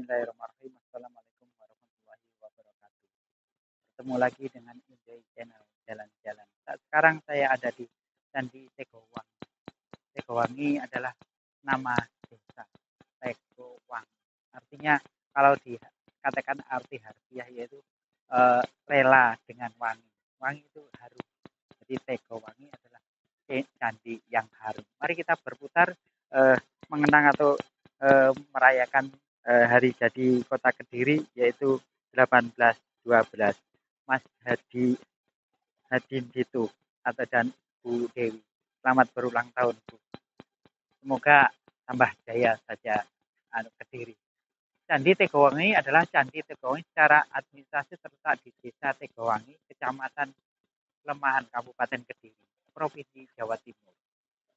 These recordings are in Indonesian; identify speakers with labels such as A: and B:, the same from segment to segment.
A: Bismillahirrahmanirrahim. Assalamualaikum warahmatullahi wabarakatuh. Ketemu lagi dengan Enjoy Channel Jalan-Jalan. Sekarang saya ada di Candi Tegowangi. Tegowangi adalah nama desa Tegowangi. Artinya kalau dikatakan arti harfiah yaitu rela dengan wangi. Wangi itu harum. Jadi Tegowangi adalah candi yang harum. Mari kita berputar mengenang atau merayakan hari jadi Kota Kediri yaitu 1812. Mas Hadinditu atau dan Bu Dewi. Selamat berulang tahun, Bu. Semoga tambah jaya saja Kediri. Candi Tegowangi adalah Candi Tegowangi secara administrasi terletak di Desa Tegowangi, Kecamatan Lemahan, Kabupaten Kediri, Provinsi Jawa Timur.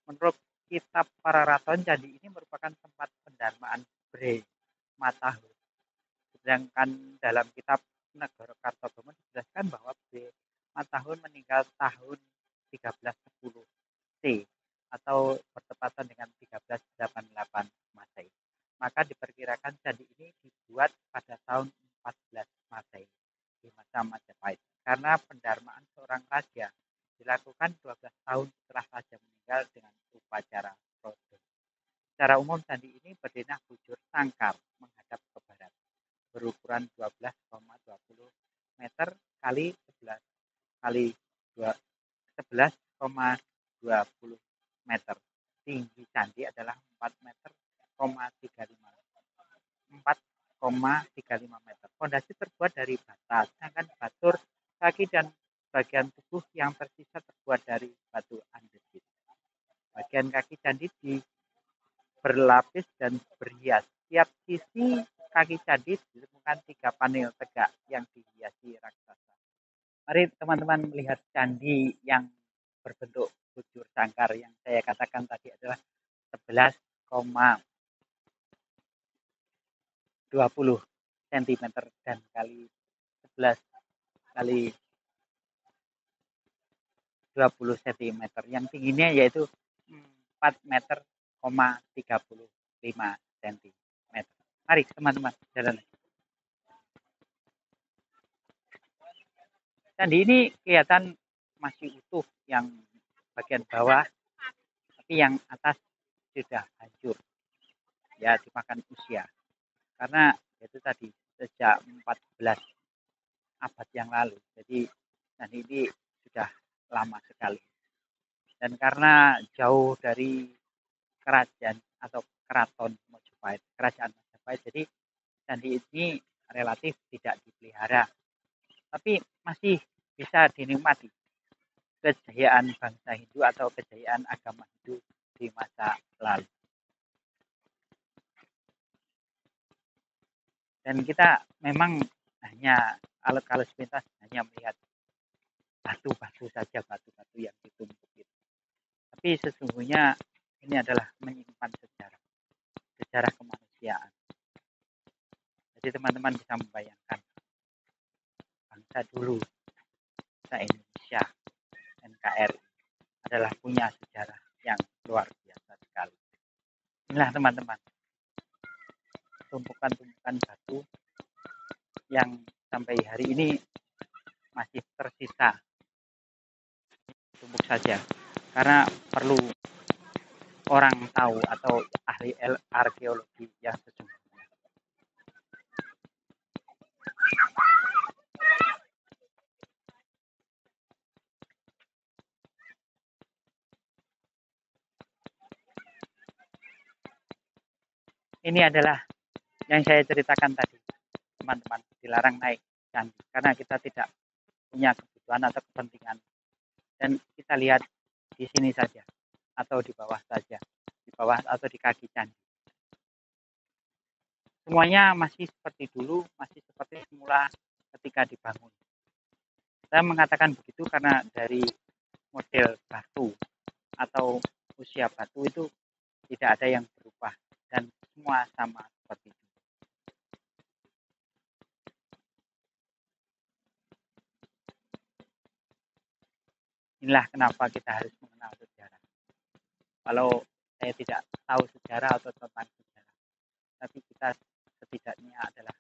A: Menurut kitab Pararaton, candi ini merupakan tempat pendarmaan Bre Matahun. Sedangkan dalam kitab Negara Kartosomo dijelaskan bahwa Bre Matahun meninggal tahun 1310 C atau bertepatan dengan 1388 Masehi. Maka diperkirakan candi ini dibuat pada tahun 14 Masehi di masa Majapahit. Karena pendarmaan seorang raja dilakukan 12 tahun setelah raja meninggal dengan upacara prodo. Secara umum candi ini berdinah bujur sangkar menghadap ke barat, berukuran 12,20 meter kali 11 kali 11,20 meter. Tinggi candi adalah 4 meter, 4,35 meter. Fondasi terbuat dari bata, sedangkan batur, kaki dan bagian tubuh yang tersisa terbuat dari batu andesit. Bagian kaki candi berlapis dan berhias. Tiap sisi kaki candi ditemukan 3 panel tegak yang dihiasi raksasa. Mari teman-teman melihat candi yang berbentuk bujur sangkar yang saya katakan tadi adalah 11,20 cm dan kali 11 kali 20 cm. Yang tingginya yaitu 4 meter, 35 cm. Mari teman-teman jalan. Candi ini kelihatan masih utuh yang bagian bawah, tapi yang atas sudah hancur. Ya, dimakan usia. Karena itu tadi sejak 14 abad yang lalu. Jadi candi ini sudah lama sekali. Dan karena jauh dari kerajaan atau keraton Majapahit, kerajaan Majapahit, jadi candi ini relatif tidak dipelihara, tapi masih bisa dinikmati kejayaan bangsa Hindu atau kejayaan agama Hindu di masa lalu. Dan kita memang hanya kalau sepintas hanya melihat batu-batu saja, batu-batu yang ditumpuk itu. Tapi sesungguhnya ini adalah menyimpan sejarah kemanusiaan. Jadi teman-teman bisa membayangkan bangsa dulu, bangsa Indonesia, NKRI adalah punya sejarah yang luar biasa sekali. Inilah teman-teman, tumpukan-tumpukan batu yang sampai hari ini masih tersisa. Tumpuk saja, karena perlu orang tahu atau ahli arkeologi yang sesungguhnya. Ini adalah yang saya ceritakan tadi, teman-teman, dilarang naik candi karena kita tidak punya kebutuhan atau kepentingan. Dan kita lihat di sini saja atau di bawah saja, di bawah atau di kaki candi. Semuanya masih seperti dulu, masih seperti semula ketika dibangun. Saya mengatakan begitu karena dari model batu atau usia batu itu tidak ada yang berubah dan semua sama seperti itu. Inilah kenapa kita harus mengenal sejarah. Kalau saya tidak tahu sejarah atau tentang sejarah, tapi kita setidaknya adalah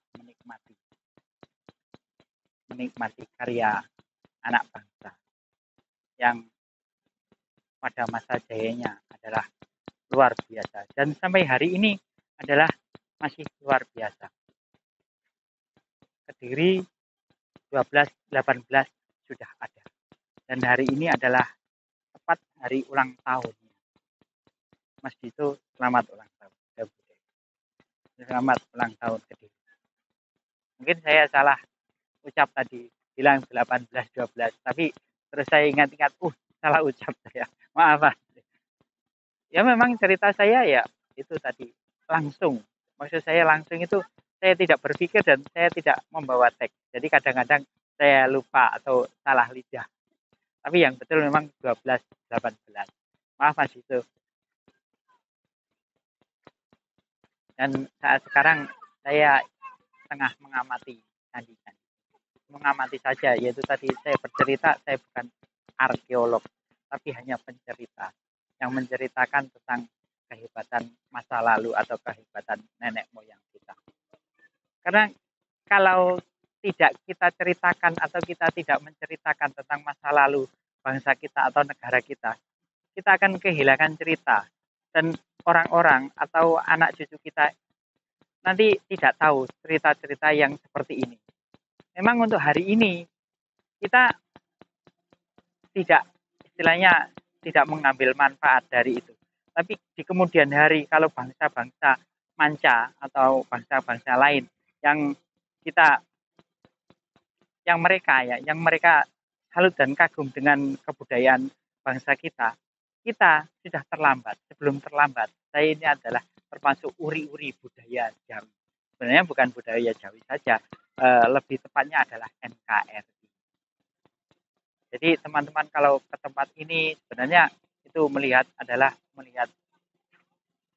A: menikmati karya anak bangsa yang pada masa jayanya adalah luar biasa dan sampai hari ini adalah masih luar biasa. Kediri 1218 sudah ada dan hari ini adalah tepat hari ulang tahunnya. Mas Dito, selamat ulang tahun. Selamat ulang tahun Kediri. Mungkin saya salah ucap tadi, bilang 18-12, tapi terus saya ingat-ingat, salah ucap saya. Maaf, Mas. Ya memang cerita saya ya itu tadi langsung. Maksud saya langsung itu saya tidak berpikir dan saya tidak membawa teks. Jadi kadang-kadang saya lupa atau salah lidah. Tapi yang betul memang 12-18. Maaf Mas itu. Dan saat sekarang saya tengah mengamati candi-candi. Mengamati saja, yaitu tadi saya bercerita, saya bukan arkeolog, tapi hanya pencerita yang menceritakan tentang kehebatan masa lalu atau kehebatan nenek moyang kita. Karena kalau tidak kita ceritakan atau kita tidak menceritakan tentang masa lalu bangsa kita atau negara kita akan kehilangan cerita. Dan orang-orang atau anak cucu kita nanti tidak tahu cerita-cerita yang seperti ini. Memang untuk hari ini kita tidak istilahnya tidak mengambil manfaat dari itu. Tapi di kemudian hari kalau bangsa-bangsa manca atau bangsa-bangsa lain yang kita yang mereka salut dan kagum dengan kebudayaan bangsa kita sudah terlambat. Sebelum terlambat, saya ini adalah termasuk uri-uri budaya Jawi. Sebenarnya bukan budaya Jawi saja, lebih tepatnya adalah NKRI. Jadi teman-teman kalau ke tempat ini sebenarnya itu melihat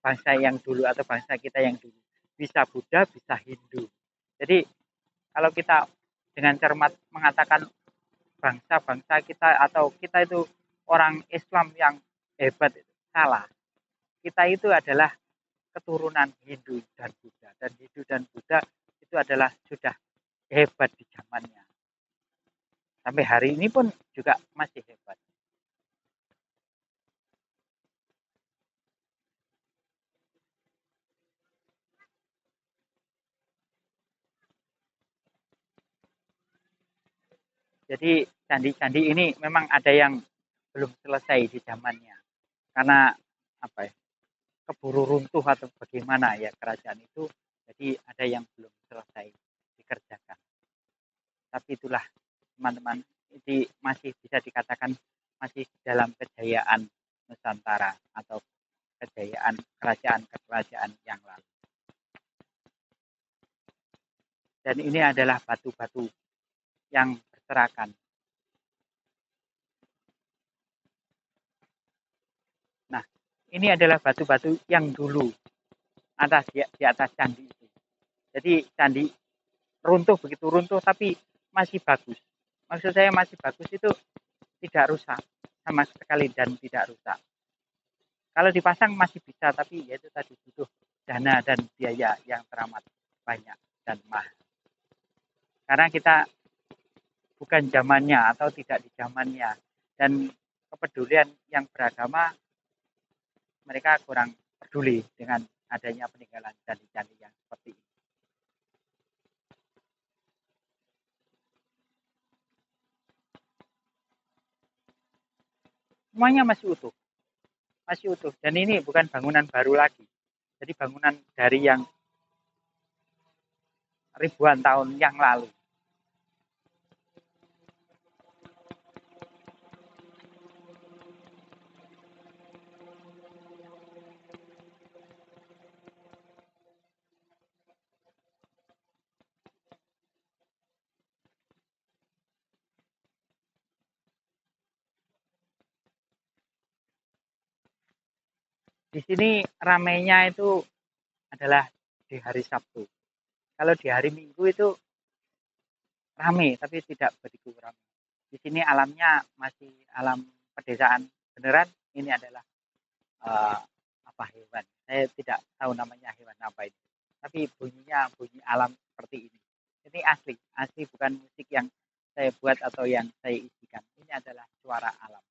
A: bangsa yang dulu atau bangsa kita yang dulu. Bisa Buddha, bisa Hindu. Jadi kalau kita dengan cermat mengatakan bangsa-bangsa kita atau kita itu orang Islam yang hebat, salah. Kita itu adalah keturunan Hindu dan Buddha. Dan Hindu dan Buddha itu adalah sudah hebat di zamannya. Sampai hari ini pun juga masih hebat. Jadi candi-candi ini memang ada yang belum selesai di zamannya. Karena keburu runtuh atau bagaimana ya kerajaan itu. Jadi ada yang belum selesai dikerjakan. Tapi itulah teman-teman, ini masih bisa dikatakan masih dalam kejayaan Nusantara atau kejayaan kerajaan-kerajaan yang lalu. Dan ini adalah batu-batu yang berserakan. Nah, ini adalah batu-batu yang dulu di atas candi itu. Jadi candi begitu runtuh tapi masih bagus. Maksud saya masih bagus itu tidak rusak sama sekali dan tidak rusak. Kalau dipasang masih bisa, tapi ya itu tadi butuh dana dan biaya yang teramat banyak dan mahal. Karena kita bukan zamannya atau tidak di zamannya, dan kepedulian yang beragama mereka kurang peduli dengan adanya peninggalan candi-candi yang seperti ini. Semuanya masih utuh. Dan ini bukan bangunan baru lagi. Jadi bangunan dari yang ribuan tahun yang lalu. Di sini ramainya itu adalah di hari Sabtu. Kalau di hari Minggu itu ramai, tapi tidak begitu ramai. Di sini alamnya masih alam pedesaan beneran. Ini adalah hewan. Saya tidak tahu namanya hewan apa itu. tapi bunyinya bunyi alam seperti ini. Ini asli, asli bukan musik yang saya buat atau yang saya isikan. Ini adalah suara alam.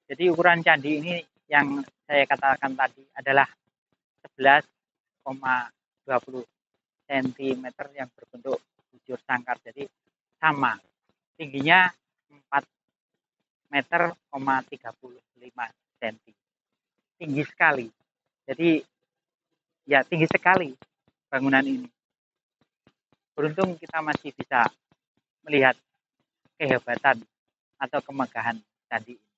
A: Jadi ukuran candi ini yang saya katakan tadi adalah 11,20 cm yang berbentuk bujur sangkar. Jadi sama, tingginya 4 meter, 35 cm. Tinggi sekali. Jadi ya tinggi sekali bangunan ini. Beruntung kita masih bisa melihat kehebatan atau kemegahan candi ini.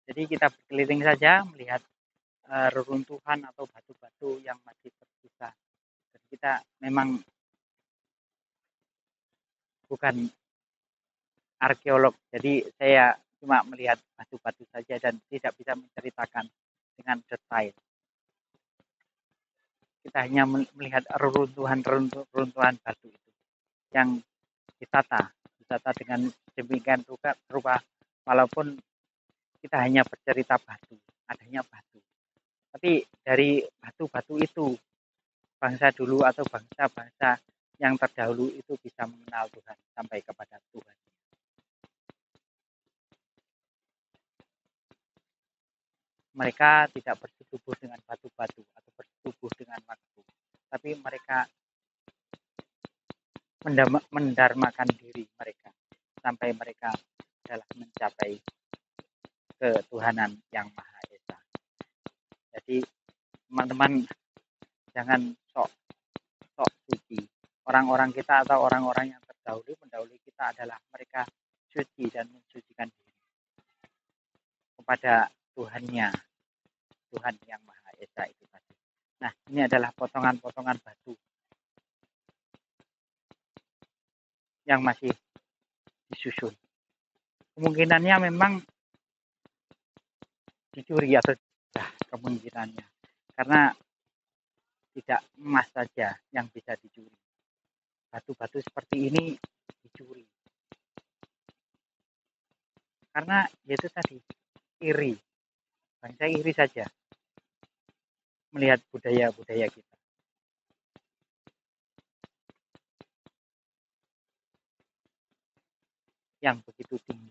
A: Jadi kita berkeliling saja melihat reruntuhan atau batu-batu yang masih tersisa. Jadi kita memang bukan arkeolog, jadi saya cuma melihat batu-batu saja dan tidak bisa menceritakan dengan detail. Kita hanya melihat reruntuhan batu itu yang ditata dengan demikian rupa, walaupun kita hanya bercerita batu, adanya batu. Tapi dari batu-batu itu bangsa dulu atau bangsa-bangsa yang terdahulu itu bisa mengenal Tuhan sampai kepada Tuhan. Mereka tidak bersetubuh dengan batu-batu atau bersetubuh dengan waktu, tapi mereka mendarmakan diri mereka sampai mereka adalah mencapai ketuhanan yang Maha Esa. Jadi teman-teman jangan sok suci. Orang-orang kita atau orang-orang yang mendahului kita adalah mereka suci dan mensucikan diri kepada Tuhannya, Tuhan yang Maha Esa itu tadi. Nah, ini adalah potongan-potongan batu yang masih disusun. Kemungkinannya memang dicuri atau kemungkinannya, karena tidak emas saja yang bisa dicuri. Batu-batu seperti ini dicuri. Karena yaitu tadi iri, bangsa iri saja melihat budaya-budaya kita. Yang begitu tinggi.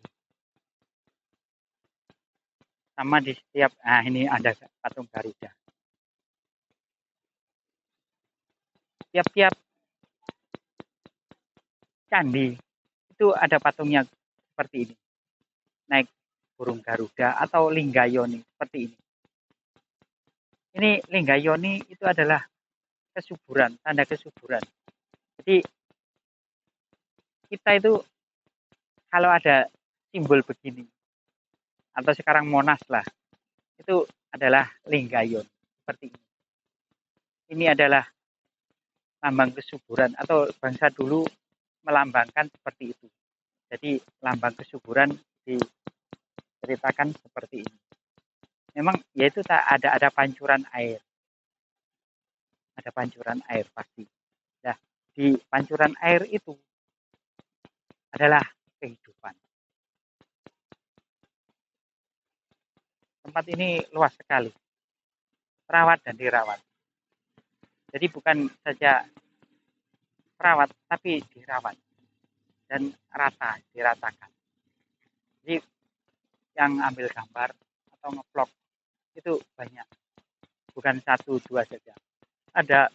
A: Sama di setiap, ini ada patung Garuda. Tiap-tiap candi itu ada patungnya seperti ini. Naik burung Garuda atau Linggayoni seperti ini. Ini Linggayoni itu adalah kesuburan, tanda kesuburan. Jadi kita itu kalau ada simbol begini, atau sekarang Monas lah, itu adalah Linggayon seperti ini. Ini adalah lambang kesuburan atau bangsa dulu melambangkan seperti itu. Jadi lambang kesuburan diceritakan seperti ini. Memang yaitu ada pancuran air. Ada pancuran air pasti. Nah, di pancuran air itu adalah kehidupan. Tempat ini luas sekali, terawat dan dirawat. Jadi bukan saja perawat, tapi dirawat dan diratakan. Jadi yang ambil gambar atau ngevlog itu banyak, bukan 1-2 saja. Ada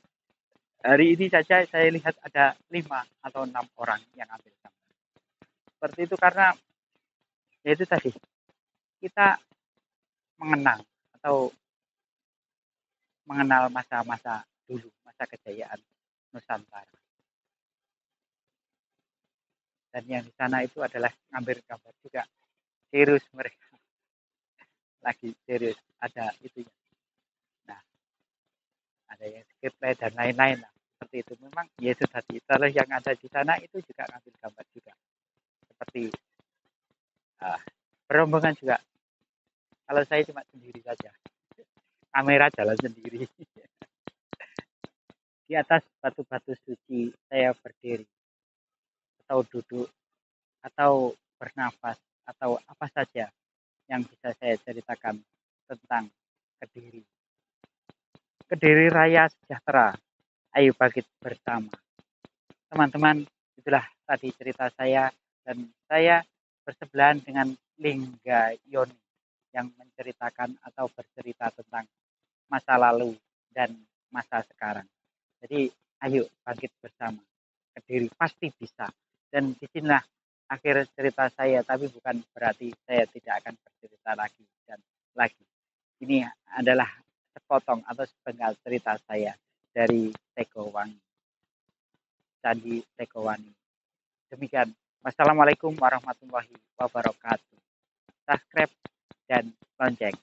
A: hari ini saja saya lihat ada 5 atau 6 orang yang ambil gambar. Seperti itu karena yaitu tadi kita mengenang atau mengenal masa-masa dulu, masa kejayaan Nusantara. Dan yang di sana itu adalah ngambil gambar juga. Serius mereka, lagi serius. Ada itu ya. Nah, ada yang script dan lain-lain lah. Seperti itu. Memang ya itu tadi. Kalau yang ada di sana itu juga ngambil gambar juga. Seperti berombongan juga. Kalau saya cuma sendiri saja. Kamera jalan sendiri. Di atas batu-batu suci saya berdiri atau duduk atau bernafas atau apa saja yang bisa saya ceritakan tentang Kediri. Kediri Raya Sejahtera. Ayo bangkit bersama. Teman-teman, itulah tadi cerita saya dan saya bersebelahan dengan Lingga Yoni yang menceritakan atau bercerita tentang masa lalu dan masa sekarang. Jadi ayo bangkit bersama. Kediri pasti bisa. Dan disinilah akhir cerita saya, tapi bukan berarti saya tidak akan bercerita lagi dan lagi. Ini adalah sepotong atau sepenggal cerita saya dari Tegowangi, Candi Tegowangi. Demikian. Wassalamualaikum warahmatullahi wabarakatuh. Subscribe dan lonceng.